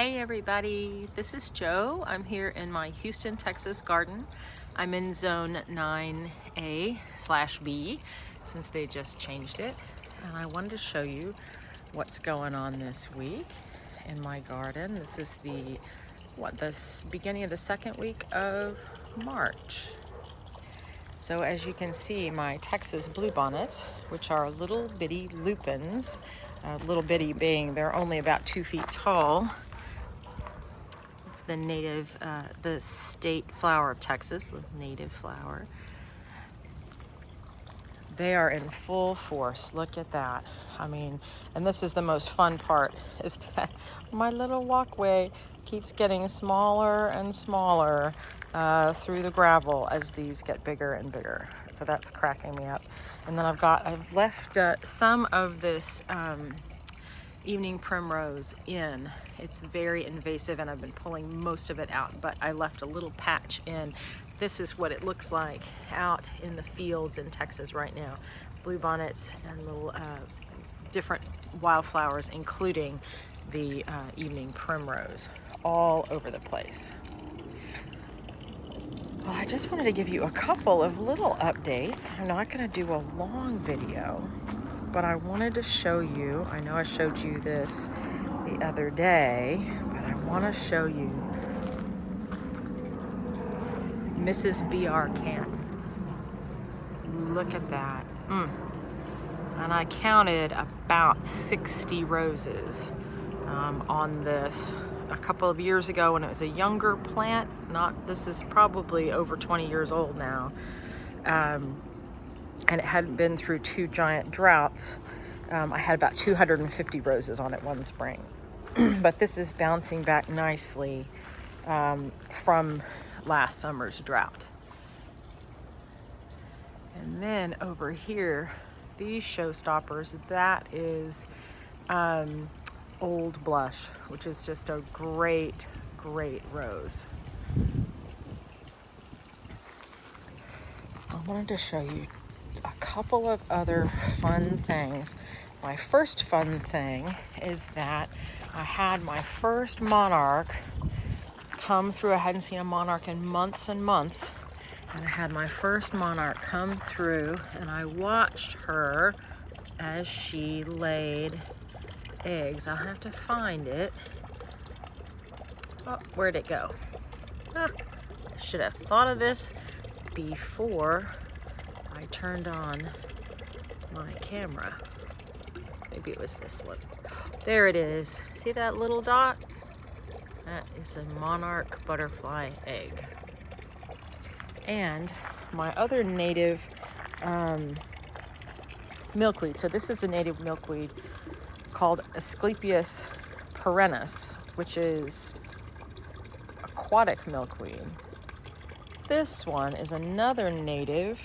Hey everybody, this is Joe. I'm here in my Houston, Texas garden. I'm in zone 9A/B since they just changed it. And I wanted to show you what's going on this week in my garden. This is the beginning of the second week of March. So as you can see, my Texas bluebonnets, which are little bitty lupins, little bitty being they're only about 2 feet tall. It's the native, the state flower of Texas, the native flower. They are in full force. Look at that. I mean, and this is the most fun part, is that my little walkway keeps getting smaller and smaller through the gravel as these get bigger and bigger. So that's cracking me up. And then I've left some of this evening primrose in. It's very invasive and I've been pulling most of it out, but I left a little patch in. This is what it looks like out in the fields in Texas right now. Bluebonnets and little different wildflowers, including the evening primrose, all over the place. Well, I just wanted to give you a couple of little updates. I'm not going to do a long video, but I wanted to show you, I know I showed you this the other day, but I want to show you Mrs. B.R. Cant. Look at that. And I counted about 60 roses on this a couple of years ago when it was a younger plant. This is probably over 20 years old now. And it hadn't been through 2 giant droughts. I had about 250 roses on it one spring. But this is bouncing back nicely from last summer's drought. And then over here, these showstoppers, that is Old Blush, which is just a great, great rose. I wanted to show you a couple of other fun things. My first fun thing is that I had my first Monarch come through. I hadn't seen a Monarch in months and months. And I had my first Monarch come through and I watched her as she laid eggs. I'll have to find it. Oh, where'd it go? Should have thought of this before I turned on my camera. Maybe it was this one. There it is. See that little dot? That is a Monarch butterfly egg. And my other native milkweed. So this is a native milkweed called Asclepias perennis, which is aquatic milkweed. This one is another native.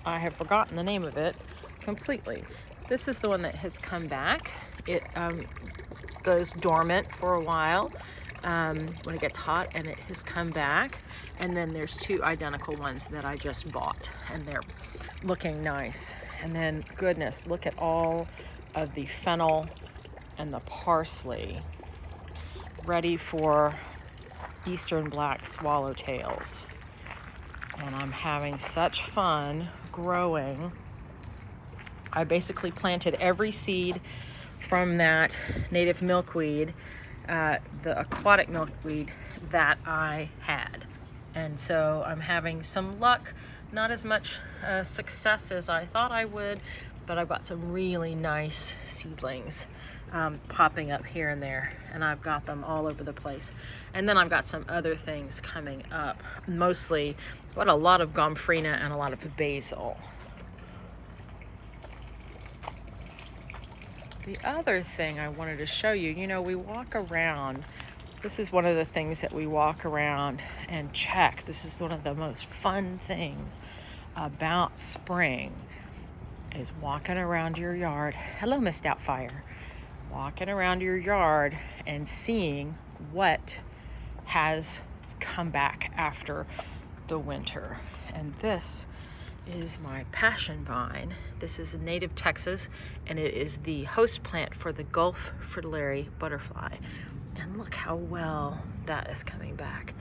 I have forgotten the name of it completely. This is the one that has come back. It goes dormant for a while when it gets hot, and it has come back. And then there's 2 identical ones that I just bought, and they're looking nice. And then, goodness, look at all of the fennel and the parsley ready for eastern black swallowtails. And I'm having such fun growing. I basically planted every seed from that native milkweed, the aquatic milkweed that I had. And so I'm having some luck, not as much success as I thought I would, but I've got some really nice seedlings popping up here and there, and I've got them all over the place. And then I've got some other things coming up, mostly a lot of gomphrena and a lot of basil. The other thing I wanted to show you, we walk around. This is one of the things that we walk around and check. This is one of the most fun things about spring, is walking around your yard. Hello, Miss Doubtfire. Walking around your yard and seeing what has come back after the winter. And this is my passion vine. This is a native Texas, and it is the host plant for the Gulf fritillary butterfly. And look how well that is coming back.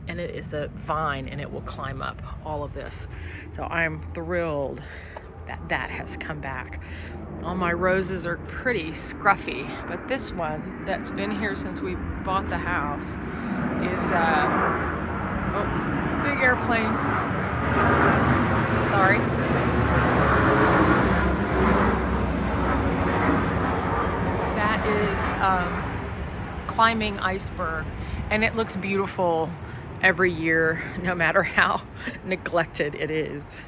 And it is a vine, and it will climb up all of this. So I'm thrilled that that has come back. All my roses are pretty scruffy, but this one that's been here since we bought the house is, oh, big airplane. Sorry. That is climbing iceberg, and it looks beautiful every year, no matter how neglected it is.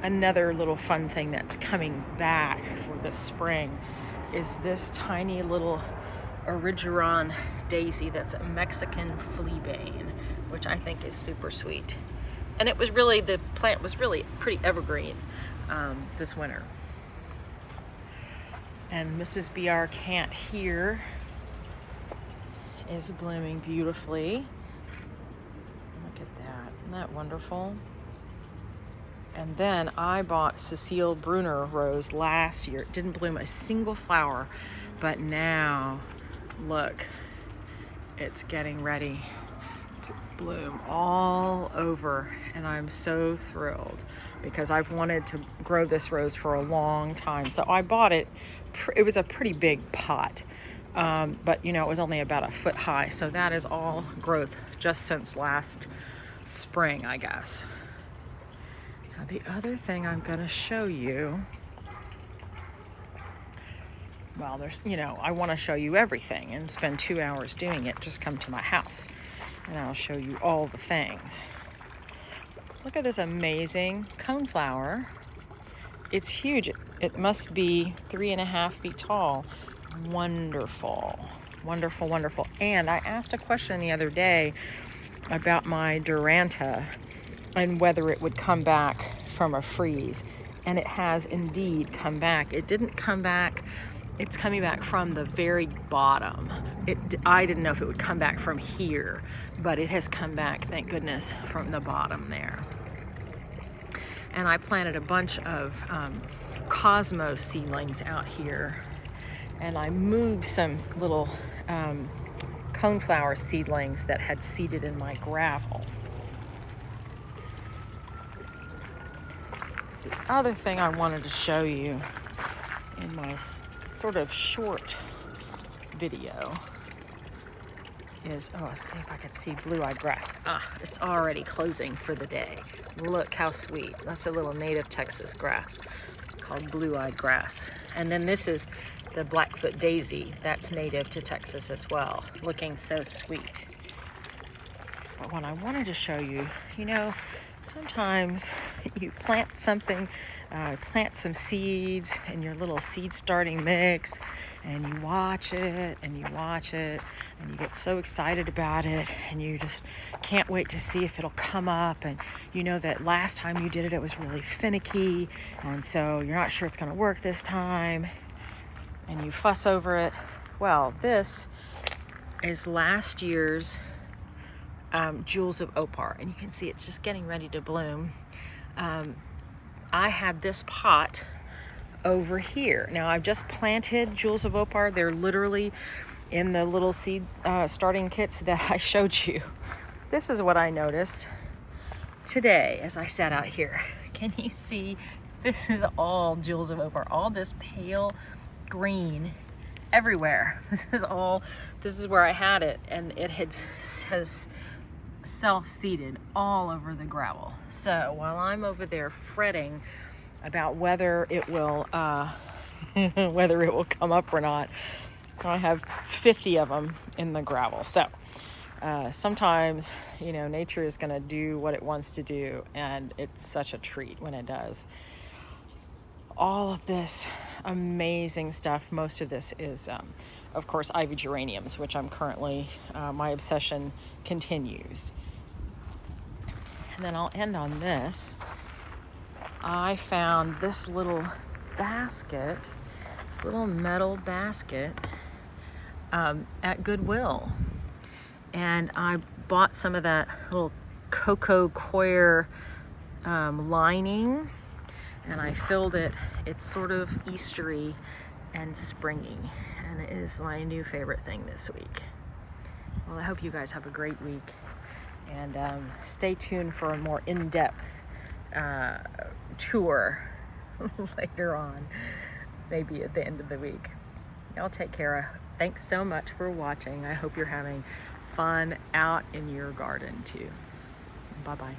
Another little fun thing that's coming back for the spring is this tiny little Origeron daisy that's a Mexican fleabane, which I think is super sweet. And it was really, the plant was really pretty evergreen this winter. And Mrs. BR Can't Hear is blooming beautifully. Look at that, isn't that wonderful? And then I bought Cecile Brunner rose last year. It didn't bloom a single flower, but now, look, it's getting ready to bloom all over. And I'm so thrilled because I've wanted to grow this rose for a long time. So I bought it, it was a pretty big pot, but you know, it was only about a foot high. So that is all growth just since last spring, I guess. Now, the other thing I'm going to show you, well, there's, you know, I want to show you everything and spend 2 hours doing it. Just come to my house and I'll show you all the things. Look at this amazing coneflower. It's huge. It must be 3.5 feet tall. Wonderful, wonderful, wonderful. And I asked a question the other day about my Duranta and whether it would come back from a freeze. And it has indeed come back. It didn't come back, it's coming back from the very bottom. I didn't know if it would come back from here, but it has come back, thank goodness, from the bottom there. And I planted a bunch of Cosmos seedlings out here. And I moved some little coneflower seedlings that had seeded in my gravel. The other thing I wanted to show you in my sort of short video is, oh, let's see if I could see blue-eyed grass. It's already closing for the day. Look how sweet. That's a little native Texas grass called blue-eyed grass. And then this is the Blackfoot daisy. That's native to Texas as well, looking so sweet. But what I wanted to show you, you know, sometimes you plant something, plant some seeds in your little seed starting mix, and you watch it and you watch it and you get so excited about it and you just can't wait to see if it'll come up, and you know that last time you did it, it was really finicky, and so you're not sure it's going to work this time and you fuss over it. Well, this is last year's Jewels of Opar, and you can see it's just getting ready to bloom. I had this pot over here. Now I've just planted Jewels of Opar. They're literally in the little seed starting kits that I showed you. This is what I noticed today as I sat out here. Can you see? This is all Jewels of Opar, all this pale green everywhere. This is where I had it, and it has self-seeded all over the gravel. So while I'm over there fretting about whether it will whether it will come up or not, I have 50 of them in the gravel. So sometimes, you know, nature is going to do what it wants to do, and it's such a treat when it does. All of this amazing stuff, most of this is of course, ivy geraniums, which I'm currently, my obsession continues. And then I'll end on this. I found this little basket, this little metal basket at Goodwill. And I bought some of that little cocoa coir lining, and I filled it. It's sort of Eastery and springy, and is my new favorite thing this week. Well, I hope you guys have a great week, and stay tuned for a more in-depth tour later on, maybe at the end of the week. Y'all take care. Thanks so much for watching. I hope you're having fun out in your garden too. Bye-bye.